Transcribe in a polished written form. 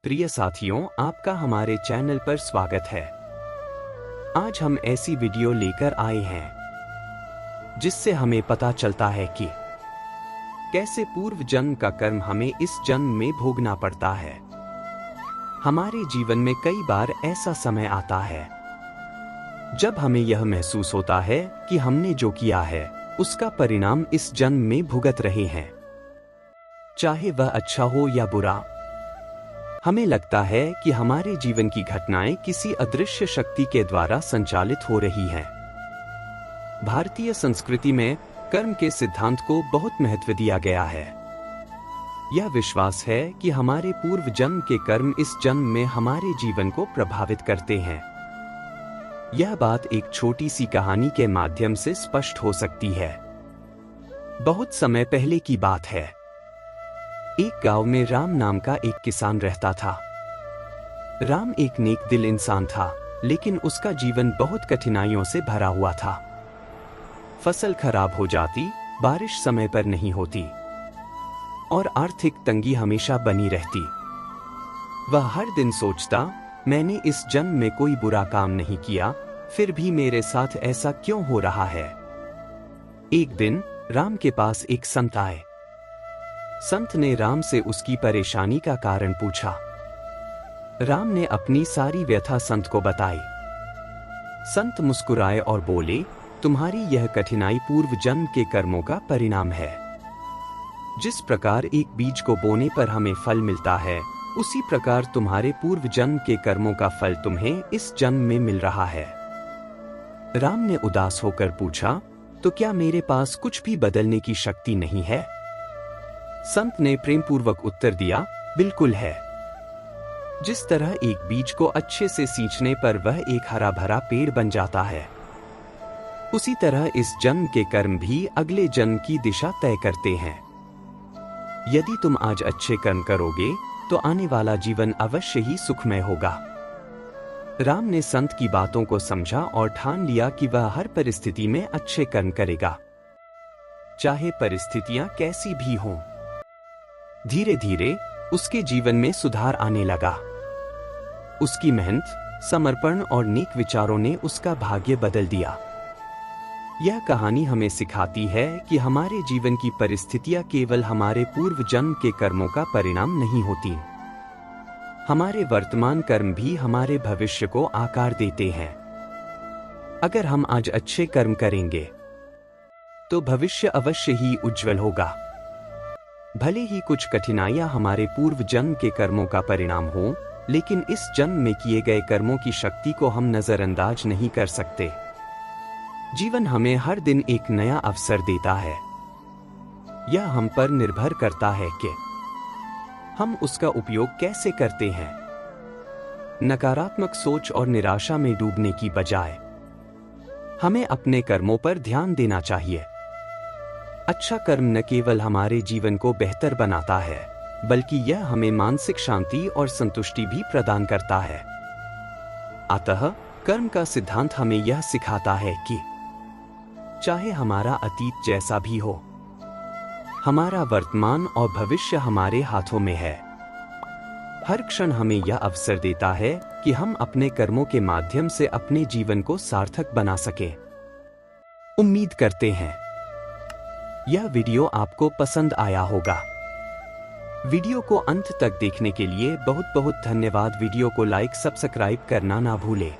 प्रिय साथियों, आपका हमारे चैनल पर स्वागत है। आज हम ऐसी वीडियो लेकर आए हैं जिससे हमें पता चलता है कि कैसे पूर्व जन्म का कर्म हमें इस जन्म में भोगना पड़ता है। हमारे जीवन में कई बार ऐसा समय आता है जब हमें यह महसूस होता है कि हमने जो किया है उसका परिणाम इस जन्म में भुगत रहे हैं, चाहे वह अच्छा हो या बुरा। हमें लगता है कि हमारे जीवन की घटनाएं किसी अदृश्य शक्ति के द्वारा संचालित हो रही हैं। भारतीय संस्कृति में कर्म के सिद्धांत को बहुत महत्व दिया गया है। यह विश्वास है कि हमारे पूर्व जन्म के कर्म इस जन्म में हमारे जीवन को प्रभावित करते हैं। यह बात एक छोटी सी कहानी के माध्यम से स्पष्ट हो सकती है। बहुत समय पहले की बात है। एक गांव में राम नाम का एक किसान रहता था। राम एक नेक दिल इंसान था, लेकिन उसका जीवन बहुत कठिनाइयों से भरा हुआ था। फसल खराब हो जाती, बारिश समय पर नहीं होती और आर्थिक तंगी हमेशा बनी रहती। वह हर दिन सोचता, मैंने इस जन्म में कोई बुरा काम नहीं किया, फिर भी मेरे साथ ऐसा क्यों हो रहा है। एक दिन राम के पास एक संत आए। संत ने राम से उसकी परेशानी का कारण पूछा। राम ने अपनी सारी व्यथा संत को बताई। संत मुस्कुराए और बोले, तुम्हारी यह कठिनाई पूर्व जन्म के कर्मों का परिणाम है। जिस प्रकार एक बीज को बोने पर हमें फल मिलता है, उसी प्रकार तुम्हारे पूर्व जन्म के कर्मों का फल तुम्हें इस जन्म में मिल रहा है। राम ने उदास होकर पूछा, तो क्या मेरे पास कुछ भी बदलने की शक्ति नहीं है? संत ने प्रेमपूर्वक उत्तर दिया, बिल्कुल है। जिस तरह एक बीज को अच्छे से सींचने पर वह एक हरा भरा पेड़ बन जाता है, उसी तरह इस जन्म के कर्म भी अगले जन्म की दिशा तय करते हैं। यदि तुम आज अच्छे कर्म करोगे तो आने वाला जीवन अवश्य ही सुखमय होगा। राम ने संत की बातों को समझा और ठान लिया कि वह हर परिस्थिति में अच्छे कर्म करेगा, चाहे परिस्थितियां कैसी भी हों। धीरे धीरे उसके जीवन में सुधार आने लगा। उसकी मेहनत, समर्पण और नेक विचारों ने उसका भाग्य बदल दिया। यह कहानी हमें सिखाती है कि हमारे जीवन की परिस्थितियां केवल हमारे पूर्व जन्म के कर्मों का परिणाम नहीं होती। हमारे वर्तमान कर्म भी हमारे भविष्य को आकार देते हैं। अगर हम आज अच्छे कर्म करेंगे तो भविष्य अवश्य ही उज्जवल होगा। भले ही कुछ कठिनाइयां हमारे पूर्व जन्म के कर्मों का परिणाम हो, लेकिन इस जन्म में किए गए कर्मों की शक्ति को हम नजरअंदाज नहीं कर सकते। जीवन हमें हर दिन एक नया अवसर देता है। यह हम पर निर्भर करता है कि हम उसका उपयोग कैसे करते हैं। नकारात्मक सोच और निराशा में डूबने की बजाय हमें अपने कर्मों पर ध्यान देना चाहिए। अच्छा कर्म न केवल हमारे जीवन को बेहतर बनाता है, बल्कि यह हमें मानसिक शांति और संतुष्टि भी प्रदान करता है। अतः कर्म का सिद्धांत हमें यह सिखाता है कि चाहे हमारा अतीत जैसा भी हो, हमारा वर्तमान और भविष्य हमारे हाथों में है। हर क्षण हमें यह अवसर देता है कि हम अपने कर्मों के माध्यम से अपने जीवन को सार्थक बना सकें। उम्मीद करते हैं यह वीडियो आपको पसंद आया होगा। वीडियो को अंत तक देखने के लिए बहुत बहुत धन्यवाद। वीडियो को लाइक, सब्सक्राइब करना ना भूलें।